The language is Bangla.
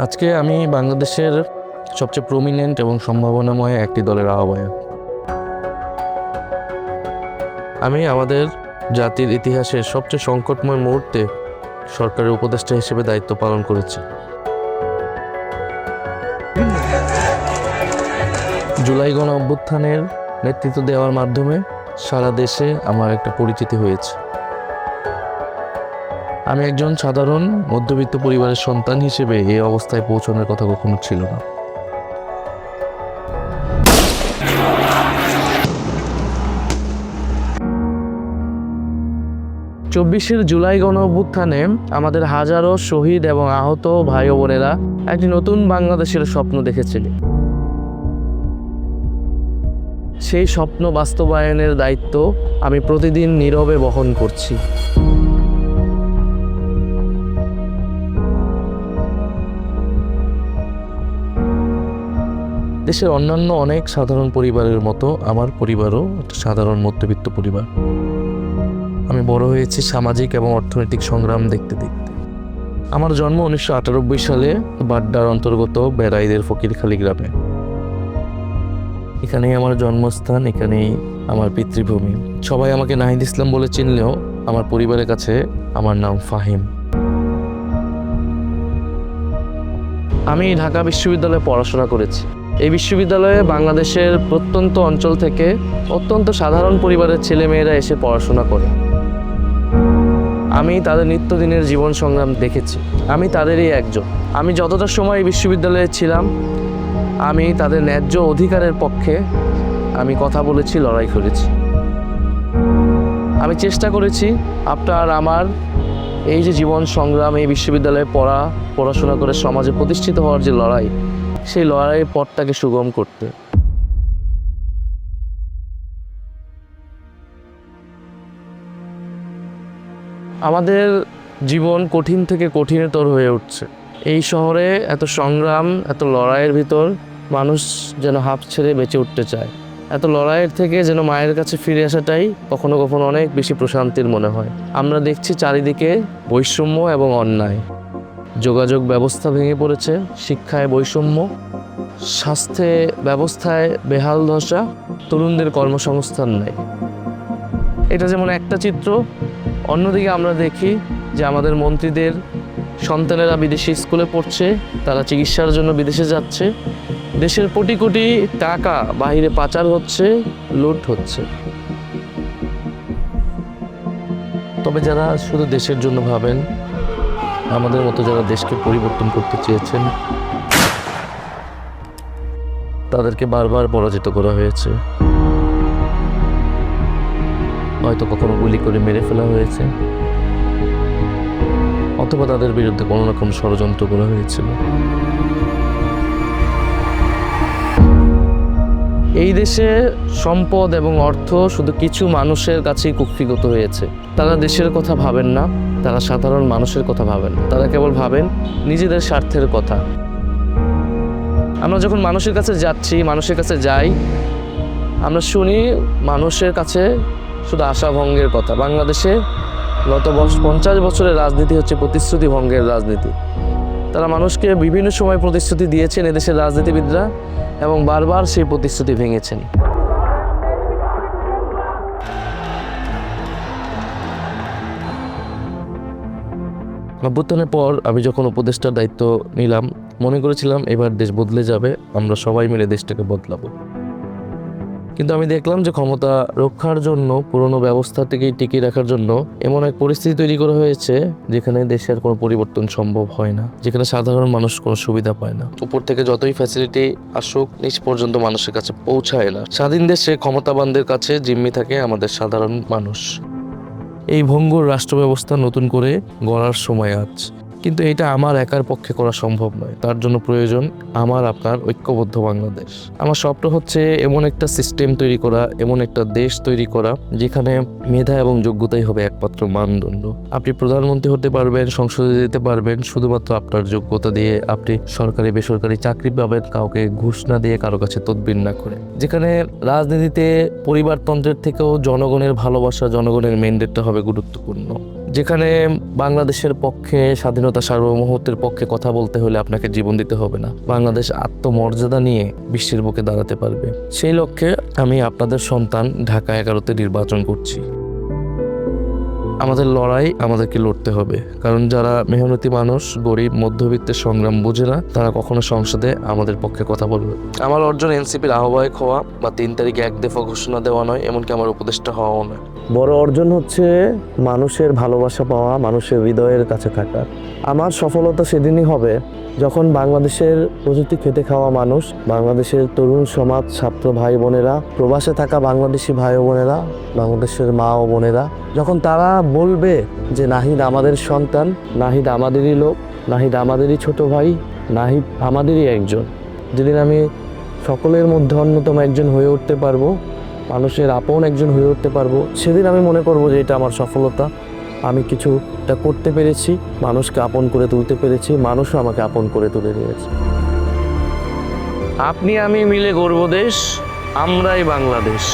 আজকে আমি বাংলাদেশের সবচেয়ে প্রমিনেন্ট এবং সম্ভাবনাময় একটি দলের আহ্বায়ক। আমি আমাদের জাতির ইতিহাসের সবচেয়ে সংকটময় মুহূর্তে সরকারের উপদেষ্টা হিসেবে দায়িত্ব পালন করেছি। জুলাই গণ অভ্যুত্থানের নেতৃত্ব দেওয়ার মাধ্যমে সারা দেশে আমার একটা পরিচিতি হয়েছে। আমি একজন সাধারণ মধ্যবিত্ত পরিবারের সন্তান হিসেবে এই অবস্থায় পৌঁছানোর কথা কখনো ছিল না। চব্বিশের জুলাই গণ অভ্যুত্থানে আমাদের হাজারো শহীদ এবং আহত ভাই ও বোনেরা একটি নতুন বাংলাদেশের স্বপ্ন দেখেছিলেন। সেই স্বপ্ন বাস্তবায়নের দায়িত্ব আমি প্রতিদিন নীরবে বহন করছি। দেশের অন্যান্য অনেক সাধারণ পরিবারের মতো আমার পরিবারও একটা সাধারণ মধ্যবিত্ত পরিবার। আমি বড় হয়েছি সামাজিক এবং অর্থনৈতিক সংগ্রাম দেখতে দেখতে। আমার জন্ম 1998 সালে বাড্ডার অন্তর্গত বেড়াইদের ফকিরখালী গ্রামে। এখানেই আমার জন্মস্থান, এখানেই আমার পিতৃভূমি। সবাই আমাকে নাহিদ ইসলাম বলে চিনলেও আমার পরিবারের কাছে আমার নাম ফাহিম। আমি ঢাকা বিশ্ববিদ্যালয়ে পড়াশোনা করেছি। এই বিশ্ববিদ্যালয়ে বাংলাদেশের প্রত্যন্ত অঞ্চল থেকে অত্যন্ত সাধারণ পরিবারের ছেলেমেয়েরা এসে পড়াশোনা করে। আমি তাদের নিত্যদিনের জীবন সংগ্রাম দেখেছি। আমি তাদেরই একজন। আমি যতটা সময় এই বিশ্ববিদ্যালয়ে ছিলাম, আমি তাদের ন্যায্য অধিকারের পক্ষে আমি কথা বলেছি, লড়াই করেছি। আমি চেষ্টা করেছি আপনার আমার এই যে জীবন সংগ্রাম, এই বিশ্ববিদ্যালয়ে পড়াশোনা করে সমাজে প্রতিষ্ঠিত হওয়ার যে লড়াই, সেই লড়াইয়ের পথটাকে সুগম করতে। আমাদের জীবন কঠিন থেকে কঠিনতর হয়ে উঠছে। এই শহরে এত সংগ্রাম, এত লড়াইয়ের ভিতর মানুষ যেন হাঁপ ছেড়ে বেঁচে উঠতে চায়। এত লড়াইয়ের থেকে যেন মায়ের কাছে ফিরে আসাটাই কখনো কখনো অনেক বেশি প্রশান্তির মনে হয়। আমরা দেখছি চারিদিকে বৈষম্য এবং অন্যায়। যোগাযোগ ব্যবস্থা ভেঙে পড়েছে, শিক্ষায় বৈষম্য, স্বাস্থ্য ব্যবস্থায় বেহাল দশা, তরুণদের কর্মসংস্থান নেই। এটা যেমন একটা চিত্র। অন্যদিকে আমরা দেখি যে আমাদের মন্ত্রীদের সন্তানেরা বিদেশি স্কুলে পড়ছে, তারা চিকিৎসার জন্য বিদেশে যাচ্ছে, দেশের কোটি কোটি টাকা বাইরে পাচার হচ্ছে, লুট হচ্ছে। তবে যারা শুধু দেশের জন্য ভাবেন, আমাদের মতো যারা দেশকে পরিবর্তন করতে চেয়েছেন, তাদেরকে বারবার পরাজিত করা হয়েছে। হয়তো কখনো গুলি করে মেরে ফেলা হয়েছে, অথবা তাদের বিরুদ্ধে কোনো রকম ষড়যন্ত্র করা হয়েছিল। এই দেশে সম্পদ এবং অর্থ শুধু কিছু মানুষের কাছেই কুক্ষিগত হয়েছে। তারা দেশের কথা ভাবেন না, তারা সাধারণ মানুষের কথা ভাবেন। তারা কেবল ভাবেন নিজেদের স্বার্থের কথা। আমরা যখন মানুষের কাছে যাচ্ছি, মানুষের কাছে যাই, আমরা শুনি মানুষের কাছে শুধু আশাভঙ্গের কথা। বাংলাদেশে গত 50 বছরের রাজনীতি হচ্ছে প্রতিশ্রুতি ভঙ্গের রাজনীতি। তারা মানুষকে বিভিন্ন সময় প্রতিশ্রুতি দিয়েছেন এদেশের রাজনীতিবিদরা, এবং বারবার সেই প্রতিশ্রুতি ভেঙেছেন। অভ্যুত্থানের পর আমি যখন উপদেষ্টার দায়িত্ব নিলাম, মনে করেছিলাম এবার দেশ বদলে যাবে, আমরা সবাই মিলে দেশটাকে বদলাবো। কিন্তু আমি দেখলাম যে ক্ষমতা রক্ষার জন্য, পুরনো ব্যবস্থা থেকেই টিকিয়ে রাখার জন্য এমন এক পরিস্থিতি তৈরি করা হয়েছে যেখানে দেশের কোনো পরিবর্তন সম্ভব হয় না, যেখানে সাধারণ মানুষ কোনো সুবিধা পায় না। উপর থেকে যতই ফ্যাসিলিটি আসুক, নিচ পর্যন্ত মানুষের কাছে পৌঁছায় না। স্বাধীন দেশে ক্ষমতাবানদের কাছে জিম্মি থাকে আমাদের সাধারণ মানুষ। এই ভঙ্গুর রাষ্ট্র ব্যবস্থা নতুন করে গড়ার সময় আজ। কিন্তু এটা আমার একার পক্ষে করা সম্ভব নয়। তার জন্য প্রয়োজন আমার আপনার ঐক্যবদ্ধ বাংলাদেশ। আমার স্বপ্ন হচ্ছে এমন একটা সিস্টেম তৈরি করা, এমন একটা দেশ তৈরি করা যেখানে মেধা এবং যোগ্যতাই হবে একমাত্র মানদণ্ড। আপনি প্রধানমন্ত্রী হতে পারবেন, সংসদে যেতে পারবেন শুধুমাত্র আপনার যোগ্যতা দিয়ে। আপনি সরকারি বেসরকারি চাকরি পাবেন কাউকে ঘুষ না দিয়ে, কারো কাছে তদবির না করে। যেখানে রাজনীতিতে পরিবারতন্ত্রের থেকেও জনগণের ভালোবাসা, জনগণের ম্যান্ডেটটা হবে গুরুত্বপূর্ণ। যেখানে বাংলাদেশের পক্ষে, স্বাধীনতা সার্বভৌমত্বের পক্ষে কথা বলতে হলে আপনাকে জীবন দিতে হবে না, বাংলাদেশ আত্মমর্যাদা নিয়ে বিশ্বের বুকে দাঁড়াতে পারবে। সেই লক্ষ্যে আমি আপনাদের সন্তান ঢাকা 11-তে নির্বাচন করছি। আমাদের লড়াই আমাদেরকে লড়তে হবে, কারণ যারা মেহনতি মানুষ, গরিব মধ্যবিত্তের সংগ্রাম বোঝে না, তারা কখনো সংসদে আমাদের পক্ষে কথা বলবে। আমার অর্জন এনসিপির আহ্বায়ক হওয়া বা 3 তারিখে এক দফা ঘোষণা দেওয়া নয়, এমনকি আমার উপদেষ্টা হওয়াও নয়। বড় অর্জন হচ্ছে মানুষের ভালোবাসা পাওয়া, মানুষের হৃদয়ের কাছে থাকা। আমার সফলতা সেদিনই হবে যখন বাংলাদেশের প্রযুক্তি খেতে খাওয়া মানুষ, বাংলাদেশের তরুণ সমাজ, ছাত্র ভাই বোনেরা, প্রবাসে থাকা বাংলাদেশি ভাই ও বোনেরা, বাংলাদেশের মা ও বোনেরা, যখন তারা বলবে যে নাহিদ আমাদের সন্তান, নাহিদ আমাদেরই লোক, নাহিদ আমাদেরই ছোট ভাই, নাহিদ আমাদেরই একজন, যেদিন আমি সকলের মধ্যে অন্যতম একজন হয়ে উঠতে পারবো, মানুষের আপন একজন হয়ে উঠতে পারবো, সেদিন আমি মনে করবো যে এটা আমার সফলতা। আমি কিছুটা করতে পেরেছি, মানুষকে আপন করে তুলতে পেরেছি, মানুষও আমাকে আপন করে তুলে নিয়েছে। আপনি আমি মিলে গর্ব দেশ, আমরাই বাংলাদেশ।